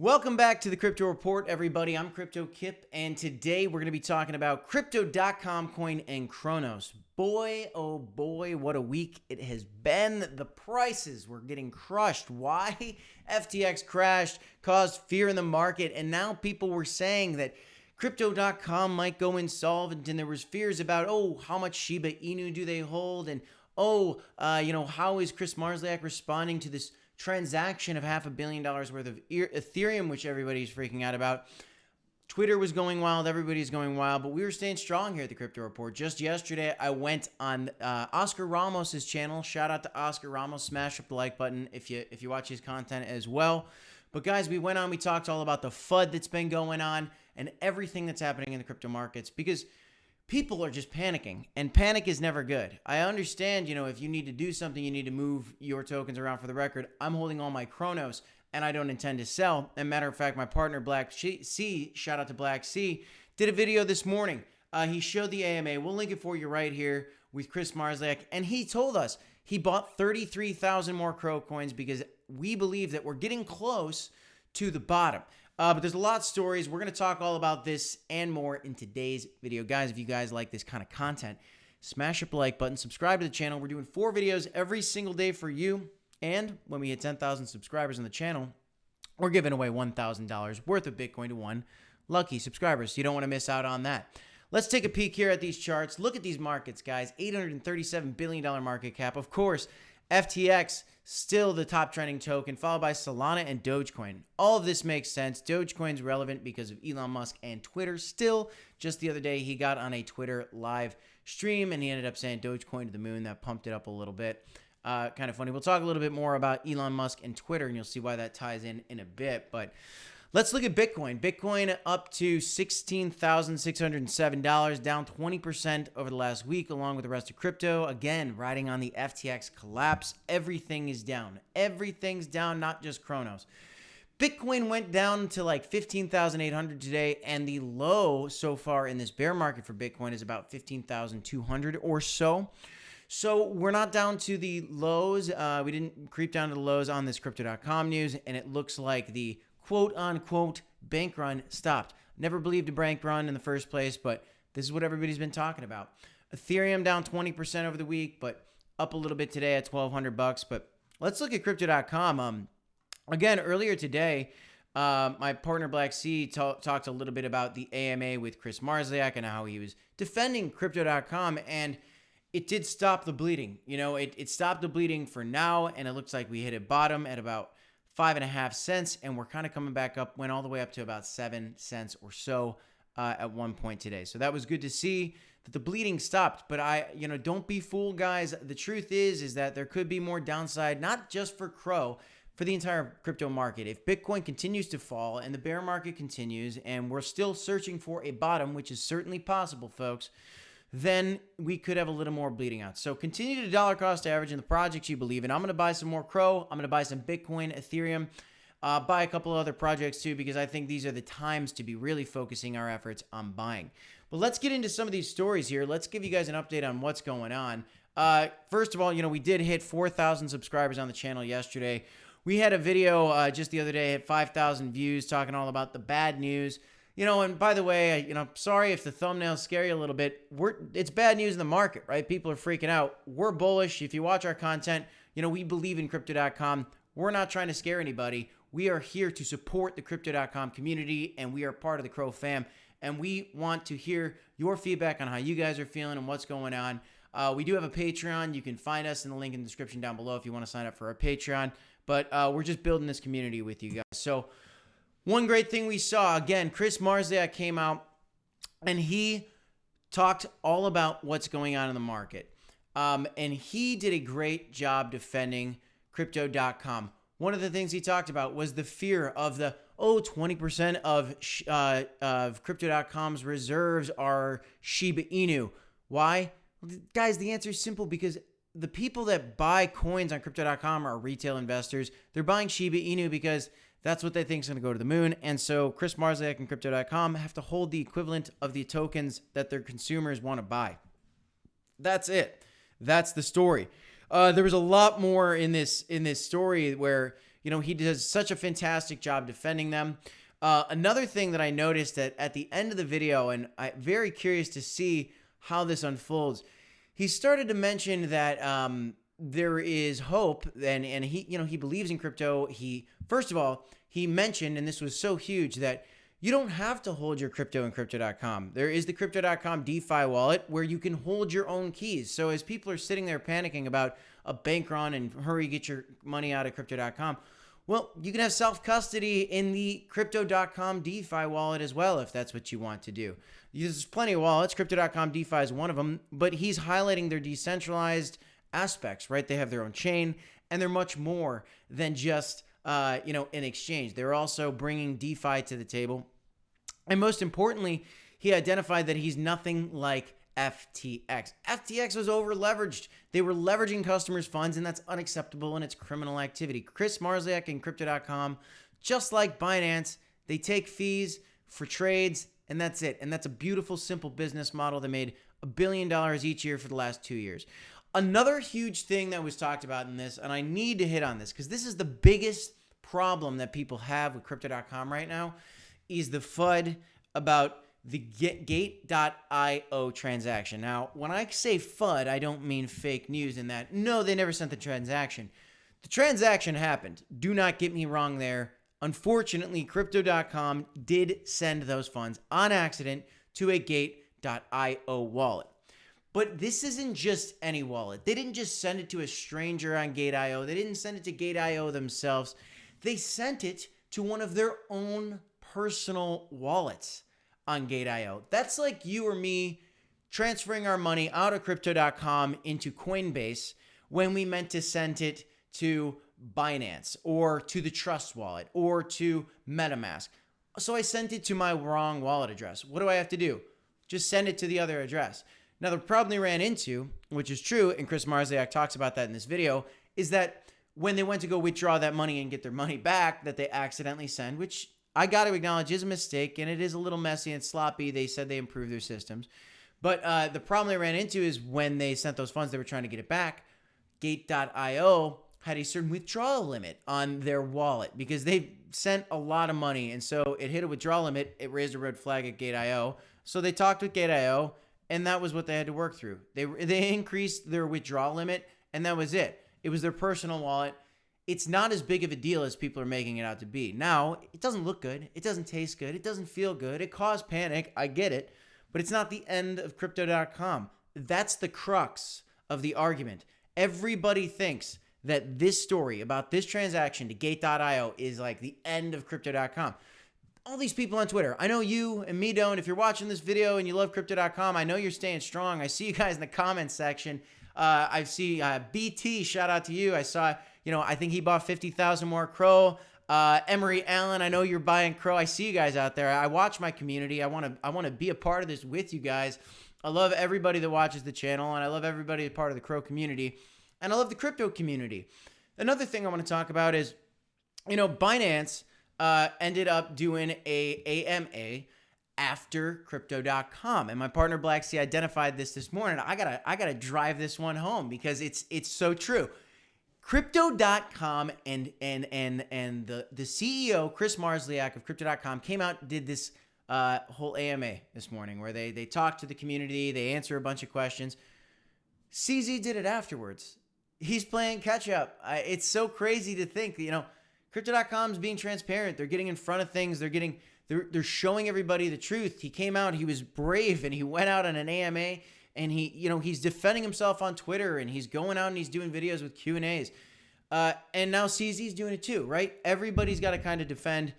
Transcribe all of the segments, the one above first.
Welcome back to the Crypto Report, everybody. I'm Cryptokip, and today we're going to be talking about Crypto.com coin and CRONOS. Boy, oh boy, what a week it has been. The prices were getting crushed. Why? FTX crashed, caused fear in the market, and now people were saying that Crypto.com might go insolvent, and there was fears about, how much Shiba Inu do they hold, and how is Chris Marszalek responding to this transaction of $500 million worth of ethereum, which everybody's freaking out about. Twitter was going wild, everybody's going wild, but we were staying strong here at the Crypto Report. Just yesterday, I went on Oscar Ramos's channel. Shout out to Oscar Ramos. Smash up the like button if you watch his content as well. But guys, we talked all about the FUD that's been going on and everything that's happening in the crypto markets, because people are just panicking, and panic is never good. I understand, if you need to do something, you need to move your tokens around. For the record, I'm holding all my CRONOS, and I don't intend to sell. As a matter of fact, my partner, Black C, shout out to Black C, did a video this morning. He showed the AMA. We'll link it for you right here with Chris Marszalek, and he told us he bought 33,000 more CRO coins because we believe that we're getting close to the bottom. But there's a lot of stories. We're going to talk all about this and more in today's video. Guys, if you guys like this kind of content, smash up the like button, subscribe to the channel. We're doing 4 videos every single day for you. And when we hit 10,000 subscribers on the channel, we're giving away $1,000 worth of Bitcoin to one lucky subscriber. So you don't want to miss out on that. Let's take a peek here at these charts. Look at these markets, guys. $837 billion market cap. Of course, FTX, still the top trending token, followed by Solana and Dogecoin. All of this makes sense. Dogecoin's relevant because of Elon Musk and Twitter. Still, just the other day, he got on a Twitter live stream, and he ended up saying Dogecoin to the moon. That pumped it up a little bit. Kind of funny. We'll talk a little bit more about Elon Musk and Twitter, and you'll see why that ties in a bit. But let's look at Bitcoin. Bitcoin up to $16,607, down 20% over the last week, along with the rest of crypto. Again, riding on the FTX collapse. Everything is down. Everything's down, not just CRONOS. Bitcoin went down to like 15,800 today, and the low so far in this bear market for Bitcoin is about 15,200 or so. So we're not down to the lows. We didn't creep down to the lows on this Crypto.com news, and it looks like the quote-unquote bank run stopped. Never believed a bank run in the first place, but this is what everybody's been talking about. Ethereum down 20% over the week, but up a little bit today at $1,200. But let's look at Crypto.com. Again, earlier today, my partner Black C talked a little bit about the AMA with Chris Marszalek and how he was defending Crypto.com, and it did stop the bleeding. It stopped the bleeding for now, and it looks like we hit a bottom at about 5.5 cents, and we're kind of coming back up, went all the way up to about 7 cents or so at one point today. So that was good to see that the bleeding stopped. But don't be fooled, guys. The truth is that there could be more downside, not just for CRO, for the entire crypto market. If Bitcoin continues to fall and the bear market continues, and we're still searching for a bottom, which is certainly possible, folks, then we could have a little more bleeding out. So continue to dollar cost average in the projects you believe in. I'm going to buy some more CRO. I'm going to buy some Bitcoin, Ethereum, buy a couple of other projects too, because I think these are the times to be really focusing our efforts on buying. But let's get into some of these stories here. Let's give you guys an update on what's going on. First of all, we did hit 4,000 subscribers on the channel yesterday. We had a video just the other day at 5,000 views talking all about the bad news. And by the way, sorry if the thumbnails scare you a little bit. It's bad news in the market, right? People are freaking out. We're bullish. If you watch our content, we believe in Crypto.com. We're not trying to scare anybody. We are here to support the Crypto.com community, and we are part of the CRO fam. And we want to hear your feedback on how you guys are feeling and what's going on. We do have a Patreon. You can find us in the link in the description down below if you want to sign up for our Patreon. But we're just building this community with you guys. So one great thing we saw, again, Chris Marszalek came out and he talked all about what's going on in the market. And he did a great job defending Crypto.com. One of the things he talked about was the fear of 20% of Crypto.com's reserves are Shiba Inu. Why? Guys, the answer is simple, because the people that buy coins on Crypto.com are retail investors. They're buying Shiba Inu because that's what they think is going to go to the moon. And so Chris Marszalek and Crypto.com have to hold the equivalent of the tokens that their consumers want to buy. That's it. That's the story. There was a lot more in this story where he does such a fantastic job defending them. Another thing that I noticed at the end of the video, and I'm very curious to see how this unfolds, he started to mention that there is hope, and he believes in crypto. First of all, he mentioned, and this was so huge, that you don't have to hold your crypto in Crypto.com. There is the Crypto.com DeFi wallet where you can hold your own keys. So as people are sitting there panicking about a bank run and hurry, get your money out of Crypto.com, well, you can have self-custody in the Crypto.com DeFi wallet as well if that's what you want to do. There's plenty of wallets. Crypto.com DeFi is one of them, but he's highlighting their decentralized aspects, right? They have their own chain, and they're much more than just an exchange. They're also bringing DeFi to the table. And most importantly, he identified that he's nothing like FTX. FTX was over leveraged. They were leveraging customers' funds, and that's unacceptable, and it's criminal activity. Chris Marszalek and Crypto.com, just like Binance, they take fees for trades, and that's it. And that's a beautiful, simple business model. They made $1 billion each year for the last 2 years. Another huge thing that was talked about in this, and I need to hit on this because this is the biggest problem that people have with Crypto.com right now, is the FUD about the Gate.io transaction. Now, when I say FUD, I don't mean fake news in that, no, they never sent the transaction. The transaction happened. Do not get me wrong there. Unfortunately, Crypto.com did send those funds on accident to a Gate.io wallet. But this isn't just any wallet. They didn't just send it to a stranger on Gate.io. They didn't send it to Gate.io themselves. They sent it to one of their own personal wallets on Gate.io. That's like you or me transferring our money out of Crypto.com into Coinbase when we meant to send it to Binance or to the Trust wallet or to MetaMask. So I sent it to my wrong wallet address. What do I have to do? Just send it to the other address. Now, the problem they ran into, which is true, and Chris Marszalek talks about that in this video, is that when they went to go withdraw that money and get their money back that they accidentally sent, which I got to acknowledge is a mistake, and it is a little messy and sloppy. They said they improved their systems. But the problem they ran into is when they sent those funds, they were trying to get it back. Gate.io had a certain withdrawal limit on their wallet because they sent a lot of money. And so it hit a withdrawal limit. It raised a red flag at Gate.io. So they talked with Gate.io, and that was what they had to work through. They increased their withdrawal limit, and that was it. It was their personal wallet. It's not as big of a deal as people are making it out to be. Now, it doesn't look good. It doesn't taste good. It doesn't feel good. It caused panic. I get it. But it's not the end of Crypto.com. That's the crux of the argument. Everybody thinks that this story about this transaction to Gate.io is like the end of Crypto.com. All these people on Twitter, I know you and me don't. If you're watching this video and you love Crypto.com, I know you're staying strong. I see you guys in the comments section. I see BT, shout out to you. I saw, I think he bought 50,000 more CRO. Emery Allen, I know you're buying CRO. I see you guys out there. I watch my community. I want to be a part of this with you guys. I love everybody that watches the channel, and I love everybody that's part of the CRO community, and I love the crypto community. Another thing I want to talk about is, Binance ended up doing a AMA after Crypto.com, and my partner Black Sea identified this morning. I gotta drive this one home because it's so true. Crypto.com and the CEO Chris Marszalek of Crypto.com came out, did this whole AMA this morning where they talked to the community, they answer a bunch of questions. CZ did it afterwards. He's playing catch up. It's so crazy to think, Crypto.com is being transparent. They're getting in front of things. They're showing everybody the truth. He came out, he was brave, and he went out on an AMA, and he's defending himself on Twitter, and he's going out and he's doing videos with Q&As. And now CZ's doing it too, right? Everybody's got to kind of defend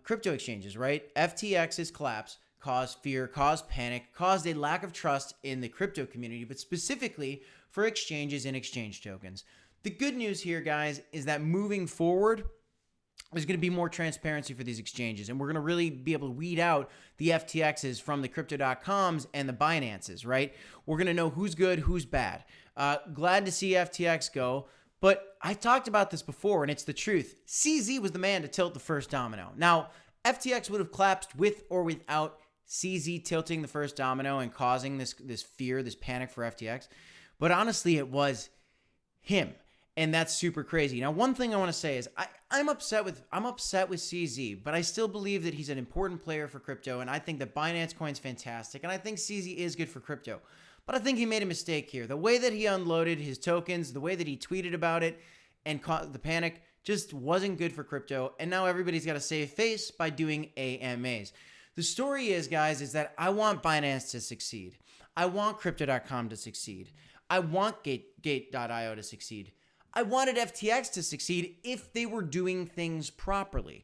crypto exchanges, right? FTX's collapse caused fear, caused panic, caused a lack of trust in the crypto community, but specifically for exchanges and exchange tokens. The good news here, guys, is that moving forward, there's going to be more transparency for these exchanges, and we're going to really be able to weed out the FTXs from the Crypto.coms and the Binances, right? We're going to know who's good, who's bad. Glad to see FTX go, but I talked about this before, and it's the truth. CZ was the man to tilt the first domino. Now, FTX would have collapsed with or without CZ tilting the first domino and causing this fear, this panic for FTX, but honestly, it was him. And that's super crazy. Now, one thing I want to say is I'm upset with CZ, but I still believe that he's an important player for crypto, and I think that Binance Coin's fantastic, and I think CZ is good for crypto. But I think he made a mistake here. The way that he unloaded his tokens, the way that he tweeted about it and caused the panic just wasn't good for crypto, and now everybody's got to save face by doing AMAs. The story is, guys, is that I want Binance to succeed. I want Crypto.com to succeed. I want Gate.io to succeed. I wanted FTX to succeed if they were doing things properly.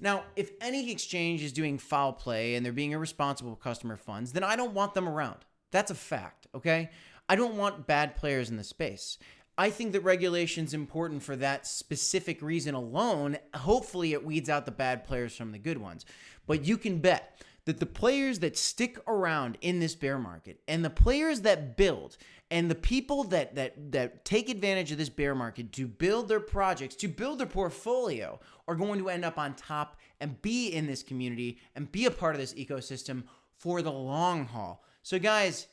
Now, if any exchange is doing foul play and they're being irresponsible with customer funds, then I don't want them around. That's a fact, okay? I don't want bad players in the space. I think that regulation is important for that specific reason alone. Hopefully, it weeds out the bad players from the good ones. But you can bet that the players that stick around in this bear market and the players that build and the people that take advantage of this bear market to build their projects, to build their portfolio, are going to end up on top and be in this community and be a part of this ecosystem for the long haul. So guys,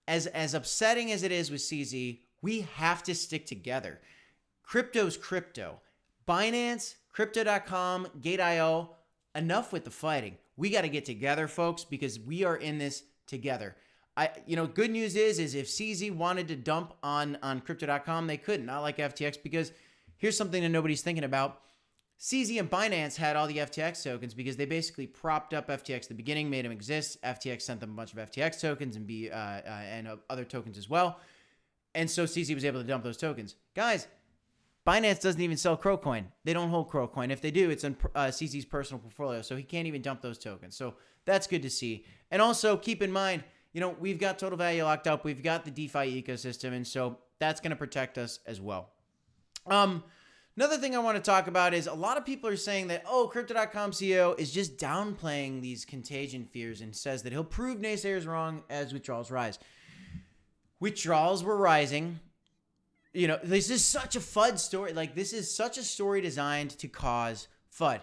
as upsetting as it is with CZ, we have to stick together. Crypto's crypto. Binance, Crypto.com, Gate.io, enough with the fighting. We got to get together, folks, because we are in this together. Good news is if CZ wanted to dump on Crypto.com, they couldn't, not like FTX, because here's something that nobody's thinking about. CZ and Binance had all the FTX tokens because they basically propped up FTX at the beginning, made them exist. FTX sent them a bunch of FTX tokens and other tokens as well. And so CZ was able to dump those tokens. Guys, Binance doesn't even sell CRO coin. They don't hold CRO coin. If they do, it's in CZ's personal portfolio, so he can't even dump those tokens. So that's good to see. And also keep in mind, we've got total value locked up. We've got the DeFi ecosystem, and so that's going to protect us as well. Another thing I want to talk about is a lot of people are saying that, Cryptocom CEO is just downplaying these contagion fears and says that he'll prove naysayers wrong as withdrawals rise. Withdrawals were rising. This is such a FUD story. This is such a story designed to cause FUD.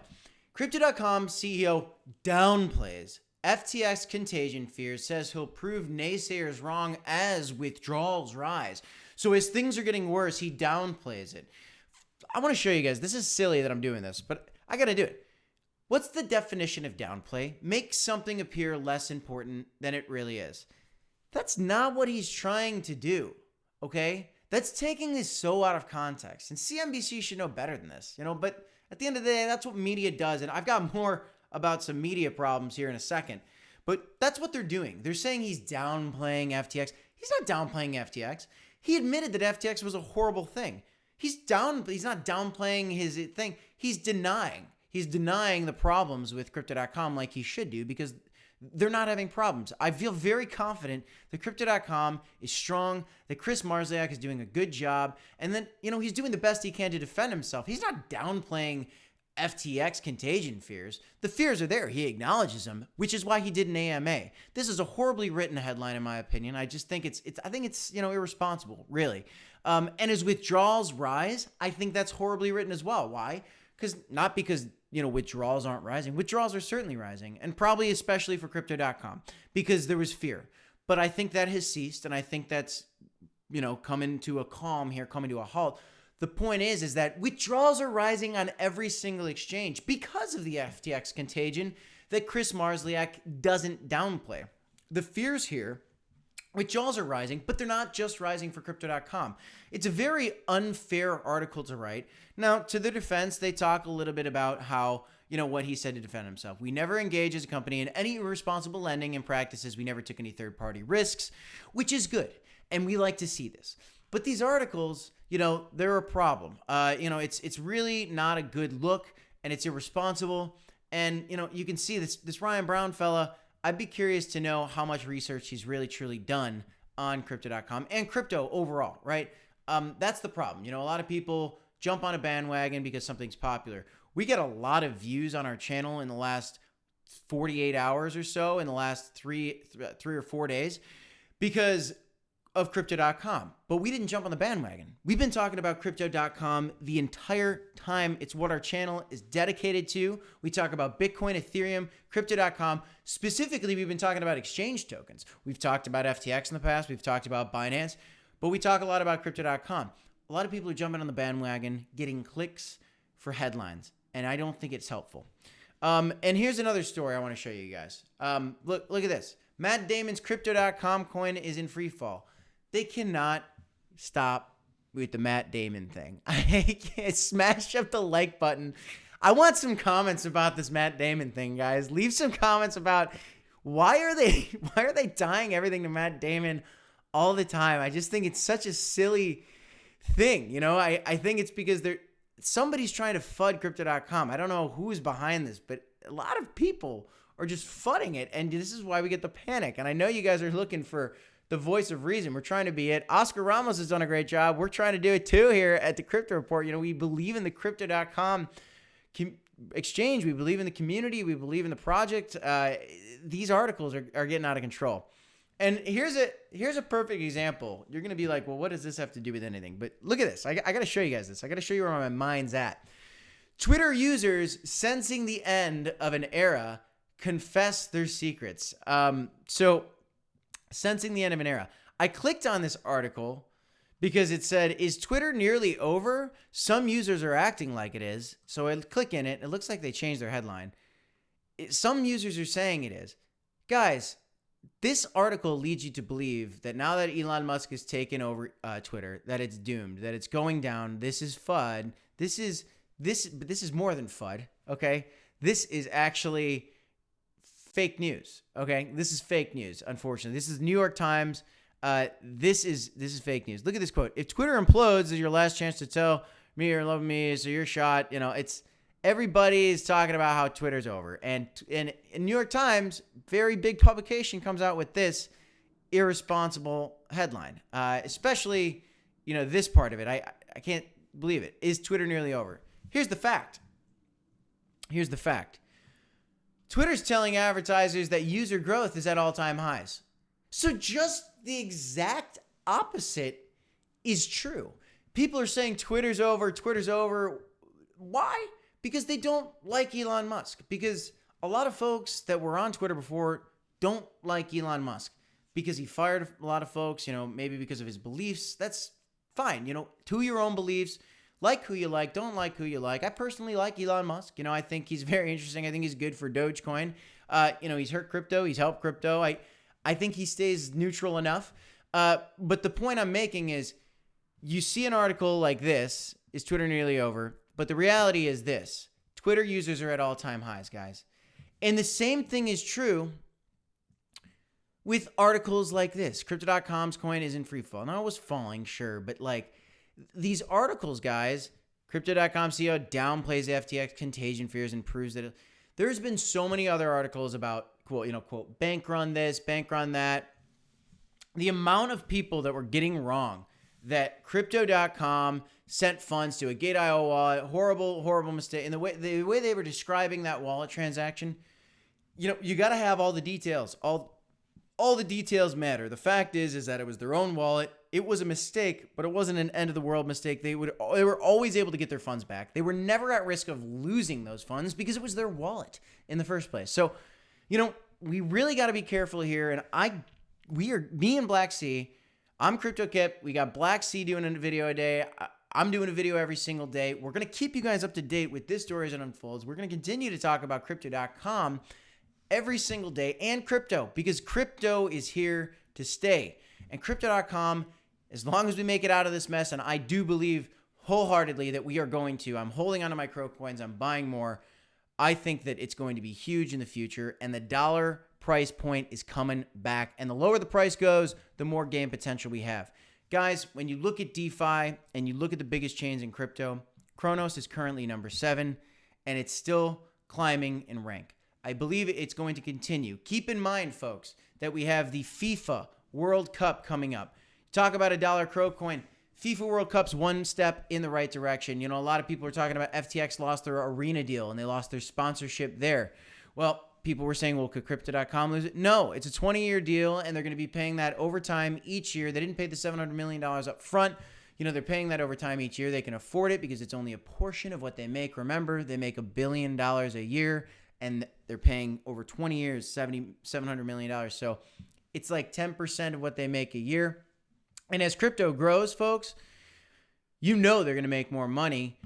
Crypto.com CEO downplays FTX contagion fears, says he'll prove naysayers wrong as withdrawals rise. So as things are getting worse, he downplays it. I want to show you guys. This is silly that I'm doing this, but I got to do it. What's the definition of downplay? Make something appear less important than it really is. That's not what he's trying to do, okay? That's taking this so out of context. And CNBC should know better than this, but at the end of the day, that's what media does. And I've got more about some media problems here in a second. But that's what they're doing. They're saying he's downplaying FTX. He's not downplaying FTX. He admitted that FTX was a horrible thing. He's not downplaying his thing. He's denying the problems with Crypto.com like he should do, because they're not having problems. I feel very confident that Crypto.com is strong, that Chris Marziak is doing a good job, and then, he's doing the best he can to defend himself. He's not downplaying FTX contagion fears. The fears are there. He acknowledges them, which is why he did an AMA. This is a horribly written headline, in my opinion. I just think it's irresponsible, really. And as withdrawals rise, I think that's horribly written as well. Why? Not because withdrawals aren't rising. Withdrawals are certainly rising, and probably especially for Crypto.com, because there was fear. But I think that has ceased, and I think that's, coming to a calm here, coming to a halt. The point is that withdrawals are rising on every single exchange because of the FTX contagion that Chris Marziak doesn't downplay. The fears here, withdrawals are rising, but they're not just rising for Crypto.com. It's a very unfair article to write. Now, to their defense, they talk a little bit about how, what he said to defend himself. We never engage as a company in any irresponsible lending and practices. We never took any third-party risks, which is good. And we like to see this. But these articles, they're a problem. It's really not a good look, and it's irresponsible. And, you can see this Ryan Brown fella. I'd be curious to know how much research he's really truly done on Crypto.com and crypto overall, right? That's the problem. A lot of people jump on a bandwagon because something's popular. We get a lot of views on our channel in the last 48 hours or so, in the last three or 4 days, because of Crypto.com. But we didn't jump on the bandwagon. We've been talking about Crypto.com the entire time. It's what our channel is dedicated to. We talk about Bitcoin, Ethereum, Crypto.com. Specifically, we've been talking about exchange tokens. We've talked about FTX in the past. We've talked about Binance. But we talk a lot about Crypto.com. a lot of people are jumping on the bandwagon, getting clicks for headlines, and I don't think it's helpful. And here's another story I want to show you guys. Look at this. Matt Damon's Crypto.com coin is in free fall. They cannot stop with the Matt Damon thing. I can't smash up the like button. I want some comments about this Matt Damon thing, guys. Leave some comments about why are they tying everything to Matt Damon all the time. I just think it's such a silly thing. You know, I think it's because somebody's trying to FUD Crypto.com. I don't know who's behind this, but a lot of people are just FUDding it, and this is why we get the panic. And I know you guys are looking for the voice of reason. We're trying to be it. Oscar Ramos has done a great job. We're trying to do it too here at the Crypto Report. You know, we believe in the Crypto.com exchange. We believe in the community. We believe in the project. These articles are getting out of control. And here's a perfect example. You're going to be like, well, what does this have to do with anything? But look at this. I got to show you guys this. I got to show you where my mind's at. Twitter users sensing the end of an era confess their secrets. So sensing the end of an era. I clicked on this article because it said, is Twitter nearly over? Some users are acting like it is. So I click in it. It looks like they changed their headline. Some users are saying it is. Guys, this article leads you to believe that now that Elon Musk has taken over Twitter, that it's doomed, that it's going down. This is FUD. This is more than FUD. Okay, this is actually fake news. Okay, this is fake news. Unfortunately, this is New York Times. This is fake news. Look at this quote: "If Twitter implodes, is your last chance to tell me you're in love with me, so you're shot." You know, it's. Everybody is talking about how Twitter's over. And New York Times, very big publication, comes out with this irresponsible headline. Especially, you know, this part of it. I can't believe it. Is Twitter nearly over? Here's the fact. Twitter's telling advertisers that user growth is at all-time highs. So just the exact opposite is true. People are saying Twitter's over. Why? Because they don't like Elon Musk. Because a lot of folks that were on Twitter before don't like Elon Musk. Because he fired a lot of folks, you know, maybe because of his beliefs. That's fine. You know, to your own beliefs. Like who you like, don't like who you like. I personally like Elon Musk. You know, I think he's very interesting. I think he's good for Dogecoin. You know, he's hurt crypto. He's helped crypto. I think he stays neutral enough. But the point I'm making is you see an article like this, is Twitter nearly over? But the reality is this. Twitter users are at all-time highs, guys. And the same thing is true with articles like this. Crypto.com's coin is in free fall. Now, it was falling, sure. But, like, these articles, guys, Crypto.com CEO downplays the FTX contagion fears and proves that there's been so many other articles about, quote, bank run this, bank run that. The amount of people that were getting wrong that Crypto.com sent funds to a Gate.io wallet, horrible mistake. And the way they were describing that wallet transaction, you know, you got to have all the details. All the details matter. The fact is that it was their own wallet. It was a mistake, but it wasn't an end of the world mistake. They were always able to get their funds back. They were never at risk of losing those funds because it was their wallet in the first place. So, you know, we really got to be careful here. And me and Black Sea, I'm Cryptokip. We got Black Sea doing a video a day. I'm doing a video every single day. We're going to keep you guys up to date with this story as it unfolds. We're going to continue to talk about Crypto.com every single day and crypto, because crypto is here to stay. And Crypto.com, as long as we make it out of this mess, and I do believe wholeheartedly that we are going to, I'm holding onto my CRO coins, I'm buying more. I think that it's going to be huge in the future, and the dollar price point is coming back. And the lower the price goes, the more gain potential we have. Guys, when you look at DeFi and you look at the biggest chains in crypto, CRONOS is currently number 7, and it's still climbing in rank. I believe it's going to continue. Keep in mind, folks, that we have the FIFA World Cup coming up. Talk about a dollar CRO coin. FIFA World Cup's one step in the right direction. You know, a lot of people are talking about FTX lost their arena deal and they lost their sponsorship there. Well, people were saying, well, could Crypto.com lose it? No, it's a 20-year deal, and they're going to be paying that over time each year. They didn't pay the $700 million up front. You know, they're paying that over time each year. They can afford it because it's only a portion of what they make. Remember, they make $1 billion a year, and they're paying over 20 years, $700 million. So it's like 10% of what they make a year. And as crypto grows, folks, you know they're going to make more money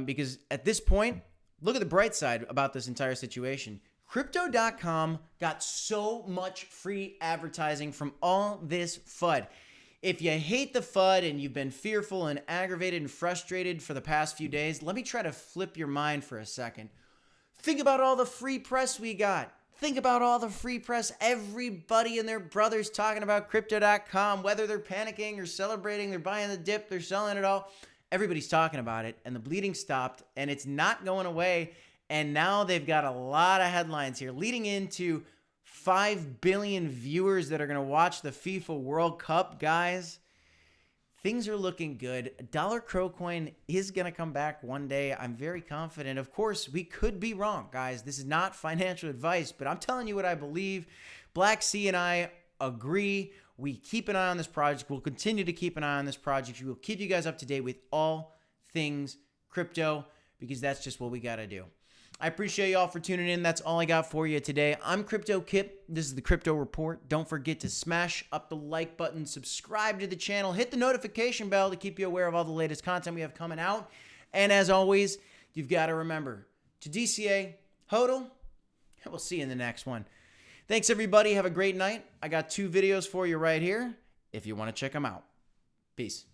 because at this point, look at the bright side about this entire situation. Crypto.com got so much free advertising from all this FUD. If you hate the FUD and you've been fearful and aggravated and frustrated for the past few days, let me try to flip your mind for a second. Think about all the free press we got. Think about all the free press. Everybody and their brothers talking about Crypto.com, whether they're panicking or celebrating, they're buying the dip, they're selling it all. Everybody's talking about it, and the bleeding stopped, and it's not going away. And now they've got a lot of headlines here leading into 5 billion viewers that are going to watch the FIFA World Cup, guys. Things are looking good. $CRO coin is going to come back one day. I'm very confident. Of course, we could be wrong, guys. This is not financial advice, but I'm telling you what I believe. Black Sea and I agree. We keep an eye on this project. We'll continue to keep an eye on this project. We will keep you guys up to date with all things crypto because that's just what we got to do. I appreciate y'all for tuning in. That's all I got for you today. I'm Cryptokip. This is the Crypto Report. Don't forget to smash up the like button, subscribe to the channel, hit the notification bell to keep you aware of all the latest content we have coming out. And as always, you've got to remember to DCA, HODL, and we'll see you in the next one. Thanks, everybody. Have a great night. I got 2 videos for you right here if you want to check them out. Peace.